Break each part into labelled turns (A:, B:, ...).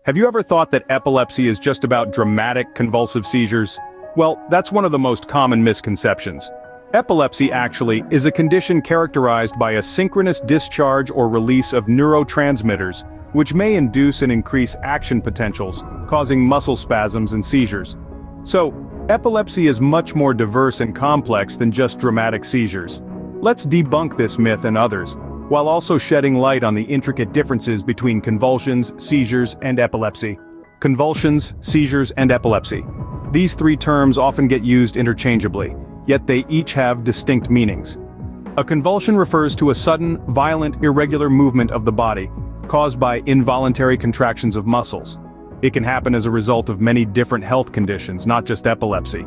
A: Have you ever thought that epilepsy is just about dramatic convulsive seizures? Well, that's one of the most common misconceptions. Epilepsy actually is a condition characterized by a synchronous discharge or release of neurotransmitters, which may induce and increase action potentials, causing muscle spasms and seizures. So, epilepsy is much more diverse and complex than just dramatic seizures. Let's debunk this myth and others, while also shedding light on the intricate differences between convulsions, seizures, and epilepsy. Convulsions, seizures, and epilepsy. These three terms often get used interchangeably, yet they each have distinct meanings. A convulsion refers to a sudden, violent, irregular movement of the body, caused by involuntary contractions of muscles. It can happen as a result of many different health conditions, not just epilepsy.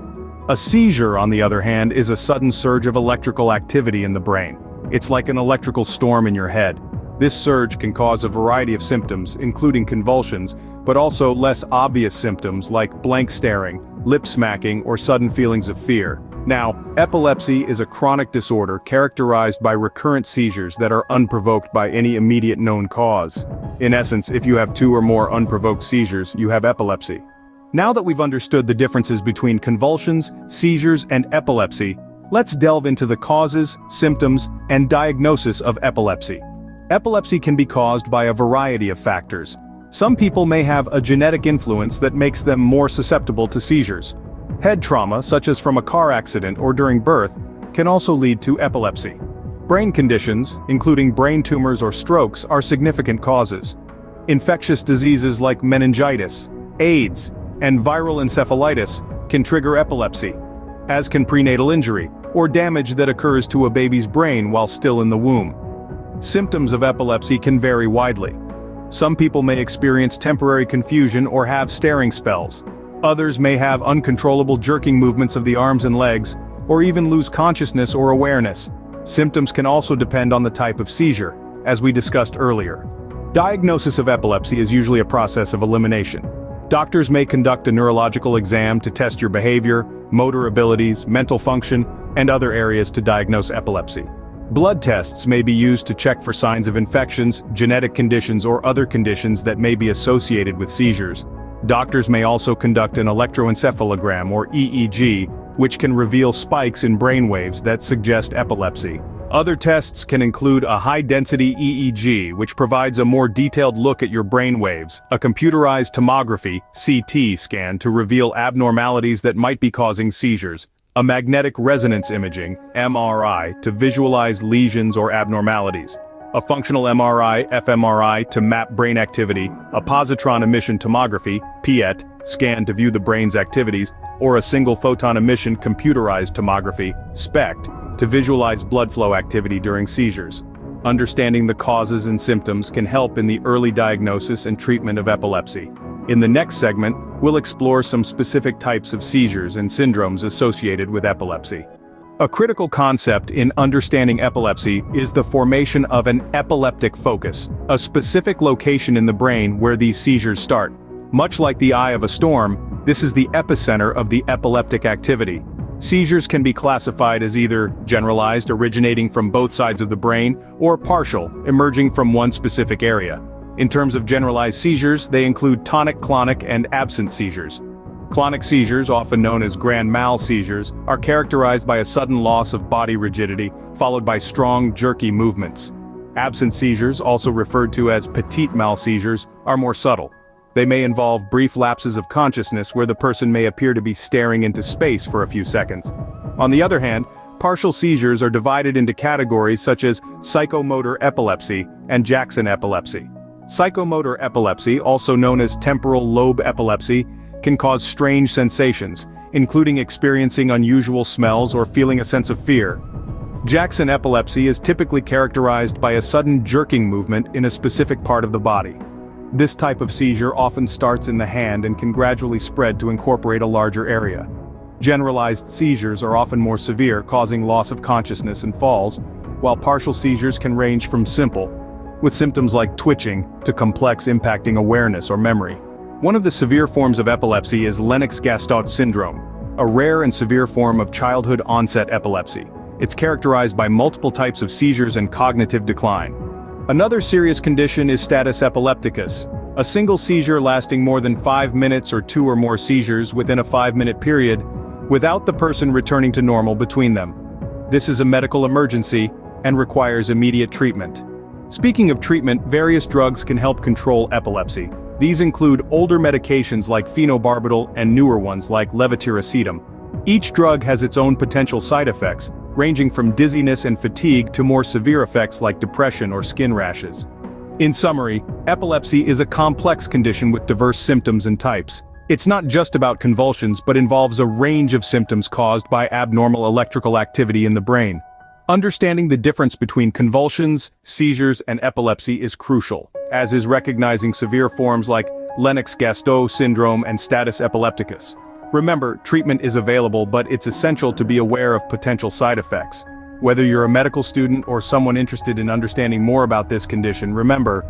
A: A seizure, on the other hand, is a sudden surge of electrical activity in the brain. It's like an electrical storm in your head. This surge can cause a variety of symptoms, including convulsions, but also less obvious symptoms like blank staring, lip smacking, or sudden feelings of fear. Now, epilepsy is a chronic disorder characterized by recurrent seizures that are unprovoked by any immediate known cause. In essence, if you have 2 or more unprovoked seizures, you have epilepsy. Now that we've understood the differences between convulsions, seizures, and epilepsy, let's delve into the causes, symptoms, and diagnosis of epilepsy. Epilepsy can be caused by a variety of factors. Some people may have a genetic influence that makes them more susceptible to seizures. Head trauma, such as from a car accident or during birth, can also lead to epilepsy. Brain conditions, including brain tumors or strokes, are significant causes. Infectious diseases like meningitis, AIDS, and viral encephalitis can trigger epilepsy, as can prenatal injury, or damage that occurs to a baby's brain while still in the womb. Symptoms of epilepsy can vary widely. Some people may experience temporary confusion or have staring spells. Others may have uncontrollable jerking movements of the arms and legs, or even lose consciousness or awareness. Symptoms can also depend on the type of seizure, as we discussed earlier. Diagnosis of epilepsy is usually a process of elimination. Doctors may conduct a neurological exam to test your behavior, motor abilities, mental function, and other areas to diagnose epilepsy. Blood tests may be used to check for signs of infections, genetic conditions, or other conditions that may be associated with seizures. Doctors may also conduct an electroencephalogram or EEG, which can reveal spikes in brainwaves that suggest epilepsy. Other tests can include a high-density EEG, which provides a more detailed look at your brainwaves, a computerized tomography (CT) scan to reveal abnormalities that might be causing seizures, a magnetic resonance imaging (MRI) to visualize lesions or abnormalities, a functional MRI (fMRI) to map brain activity, a positron emission tomography (PET) scan to view the brain's activities, or a single photon emission computerized tomography (SPECT) to visualize blood flow activity during seizures. Understanding the causes and symptoms can help in the early diagnosis and treatment of epilepsy. In the next segment, we'll explore some specific types of seizures and syndromes associated with epilepsy. A critical concept in understanding epilepsy is the formation of an epileptic focus, a specific location in the brain where these seizures start. Much like the eye of a storm, this is the epicenter of the epileptic activity. Seizures can be classified as either generalized, originating from both sides of the brain, or partial, emerging from one specific area. In terms of generalized seizures, they include tonic-clonic and absent seizures. Clonic seizures, often known as grand mal seizures, are characterized by a sudden loss of body rigidity, followed by strong, jerky movements. Absent seizures, also referred to as petit mal seizures, are more subtle. They may involve brief lapses of consciousness where the person may appear to be staring into space for a few seconds. On the other hand, partial seizures are divided into categories such as psychomotor epilepsy and Jackson epilepsy. Psychomotor epilepsy, also known as temporal lobe epilepsy, can cause strange sensations, including experiencing unusual smells or feeling a sense of fear. Jackson epilepsy is typically characterized by a sudden jerking movement in a specific part of the body. This type of seizure often starts in the hand and can gradually spread to incorporate a larger area. Generalized seizures are often more severe, causing loss of consciousness and falls, while partial seizures can range from simple, with symptoms like twitching, to complex, impacting awareness or memory. One of the severe forms of epilepsy is Lennox-Gastaut Syndrome, a rare and severe form of childhood-onset epilepsy. It's characterized by multiple types of seizures and cognitive decline. Another serious condition is status epilepticus, A single seizure lasting more than 5 minutes or 2 or more seizures within a 5-minute period, without the person returning to normal between them. This is a medical emergency and requires immediate treatment. Speaking of treatment, various drugs can help control epilepsy. These include older medications like phenobarbital and newer ones like levetiracetam. Each drug has its own potential side effects, ranging from dizziness and fatigue to more severe effects like depression or skin rashes. In summary, epilepsy is a complex condition with diverse symptoms and types. It's not just about convulsions but involves a range of symptoms caused by abnormal electrical activity in the brain. Understanding the difference between convulsions, seizures, and epilepsy is crucial, as is recognizing severe forms like Lennox-Gastaut Syndrome and status epilepticus. Remember, treatment is available, but it's essential to be aware of potential side effects. Whether you're a medical student or someone interested in understanding more about this condition, remember,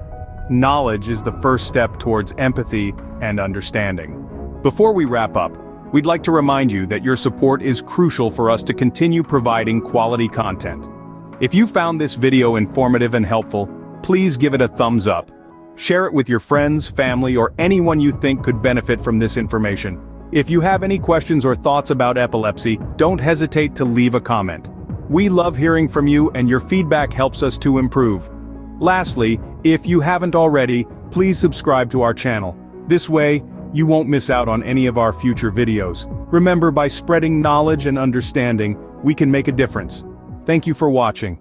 A: knowledge is the first step towards empathy and understanding. Before we wrap up, we'd like to remind you that your support is crucial for us to continue providing quality content. If you found this video informative and helpful, please give it a thumbs up. Share it with your friends, family, or anyone you think could benefit from this information. If you have any questions or thoughts about epilepsy, don't hesitate to leave a comment. We love hearing from you, and your feedback helps us to improve. Lastly, if you haven't already, please subscribe to our channel. This way, you won't miss out on any of our future videos. Remember, by spreading knowledge and understanding, we can make a difference. Thank you for watching.